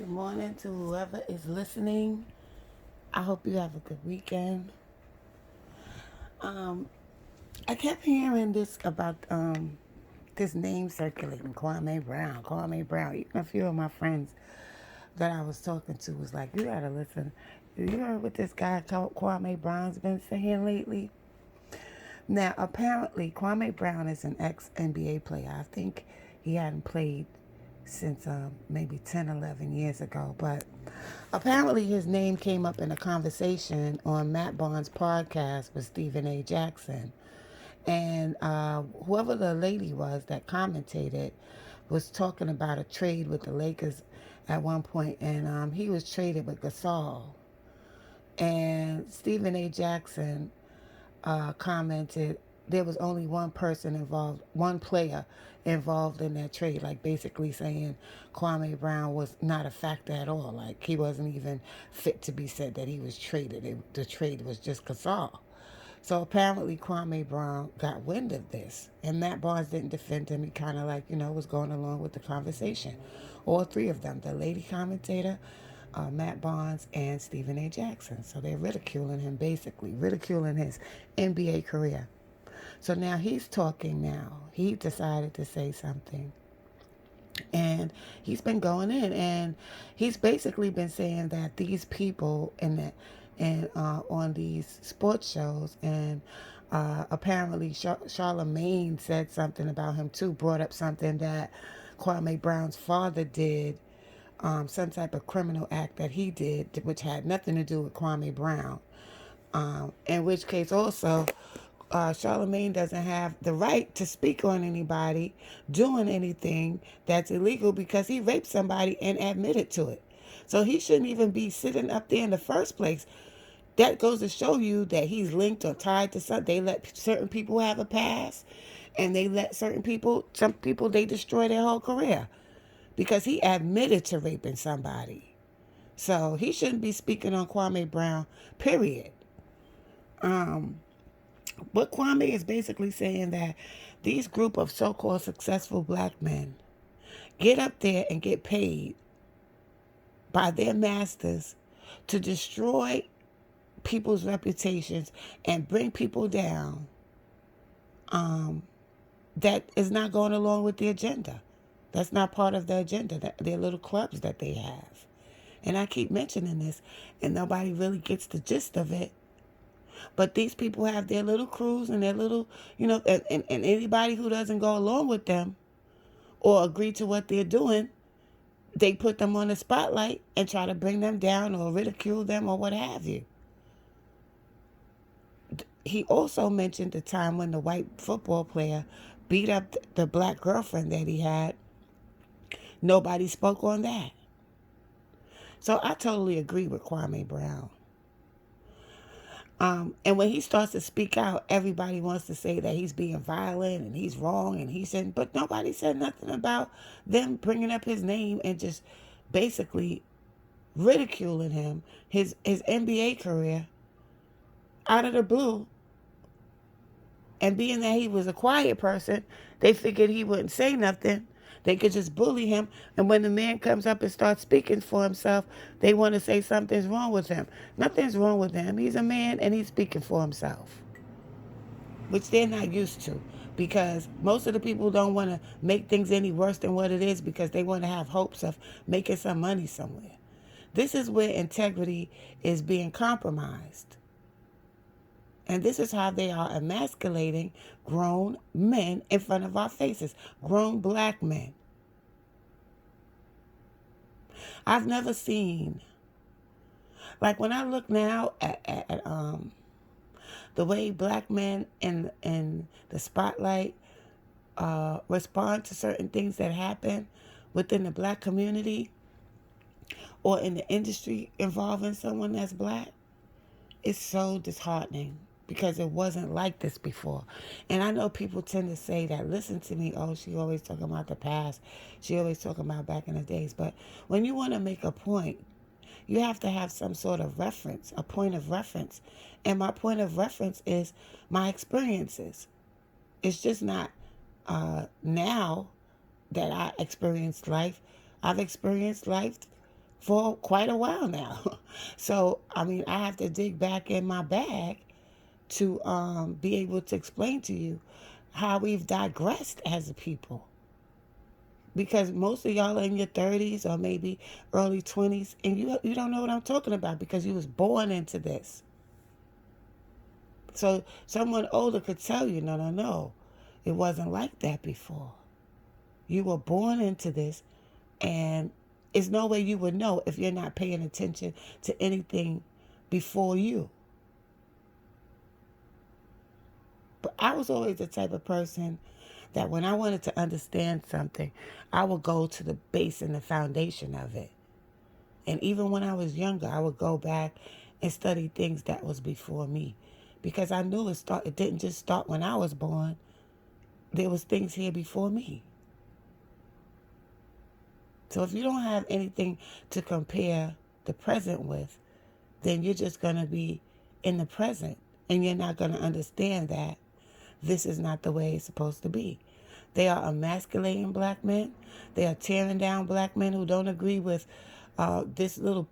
Good morning to whoever is listening. I hope you have a good weekend. Um, I kept hearing this about this name circulating, Kwame Brown. Kwame Brown. Even a few of my friends that I was talking to was like, "You gotta listen. You heard what this guy called Kwame Brown's been saying lately?" Now, apparently, Kwame Brown is an ex NBA player. I think he hadn't played since maybe 10, 11 years ago. But apparently, his name came up in a conversation on Matt Barnes' podcast with Stephen A. Jackson. And whoever the lady was that commentated was talking about a trade with the Lakers at one point, and he was traded with Gasol. And Stephen A. Jackson commented there was only one person involved, one player involved in that trade, like basically saying Kwame Brown was not a factor at all. Like he wasn't even fit to be said that he was traded. The trade was just Gasol. So apparently Kwame Brown got wind of this, and Matt Barnes didn't defend him. He kind of like, was going along with the conversation. All three of them, the lady commentator, Matt Barnes, and Stephen A. Jackson. So they're ridiculing him, basically, ridiculing his NBA career. So now he's talking now. He decided to say something. And he's been going in, and he's basically been saying that these people on these sports shows, and apparently Charlemagne said something about him too, brought up something that Kwame Brown's father did, some type of criminal act that he did, which had nothing to do with Kwame Brown. In which case, also, Charlemagne doesn't have the right to speak on anybody doing anything that's illegal because he raped somebody and admitted to it. So he shouldn't even be sitting up there in the first place. That goes to show you that he's linked or tied to something. They let certain people have a pass, and they let some people, they destroy their whole career because he admitted to raping somebody. So he shouldn't be speaking on Kwame Brown, period. But Kwame is basically saying that these group of so-called successful black men get up there and get paid by their masters to destroy people's reputations and bring people down, that is not going along with the agenda. That's not part of the agenda, their little clubs that they have. And I keep mentioning this, and nobody really gets the gist of it. But these people have their little crews and their little, and anybody who doesn't go along with them or agree to what they're doing, they put them on the spotlight and try to bring them down or ridicule them or what have you. He also mentioned the time when the white football player beat up the black girlfriend that he had. Nobody spoke on that. So I totally agree with Kwame Brown. And when he starts to speak out, everybody wants to say that he's being violent and he's wrong and he said, but nobody said nothing about them bringing up his name and just basically ridiculing him, his NBA career, out of the blue. And being that he was a quiet person, they figured he wouldn't say nothing. They could just bully him. And when the man comes up and starts speaking for himself, they want to say something's wrong with him. Nothing's wrong with him. He's a man and he's speaking for himself, which they're not used to, because most of the people don't want to make things any worse than what it is because they want to have hopes of making some money somewhere. This is where integrity is being compromised. And this is how they are emasculating grown men in front of our faces, grown black men. I've never seen, like when I look now at the way black men in the spotlight respond to certain things that happen within the black community or in the industry involving someone that's black, it's so disheartening because it wasn't like this before. And I know people tend to say that, listen to me, oh, she always talking about the past. She always talking about back in the days. But when you want to make a point, you have to have some sort of reference, a point of reference. And my point of reference is my experiences. It's just not now that I experienced life. I've experienced life for quite a while now. So, I mean, I have to dig back in my bag to be able to explain to you how we've digressed as a people. Because most of y'all are in your 30s or maybe early 20s, and you don't know what I'm talking about because you was born into this. So someone older could tell you, no, no, no, it wasn't like that before. You were born into this, and there's no way you would know if you're not paying attention to anything before you. But I was always the type of person that when I wanted to understand something, I would go to the base and the foundation of it. And even when I was younger, I would go back and study things that was before me. Because I knew it didn't just start when I was born. There was things here before me. So if you don't have anything to compare the present with, then you're just going to be in the present. And you're not going to understand that this is not the way it's supposed to be. They are emasculating black men. They are tearing down black men who don't agree with this little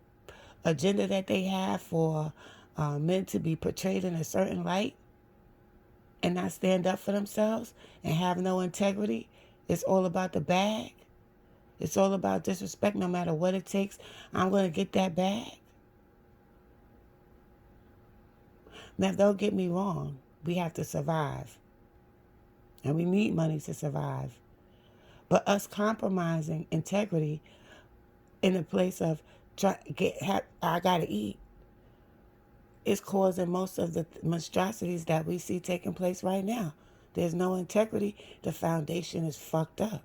agenda that they have for men to be portrayed in a certain light and not stand up for themselves and have no integrity. It's all about the bag. It's all about disrespect. No matter what it takes, I'm going to get that bag. Now, don't get me wrong. We have to survive. And we need money to survive. But us compromising integrity in the place of I got to eat is causing most of the monstrosities that we see taking place right now. There's no integrity. The foundation is fucked up.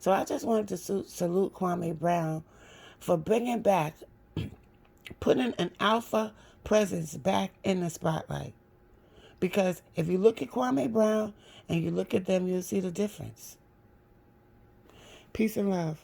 So I just wanted to salute Kwame Brown for bringing back, putting an alpha presence back in the spotlight. Because if you look at Kwame Brown and you look at them, you'll see the difference. Peace and love.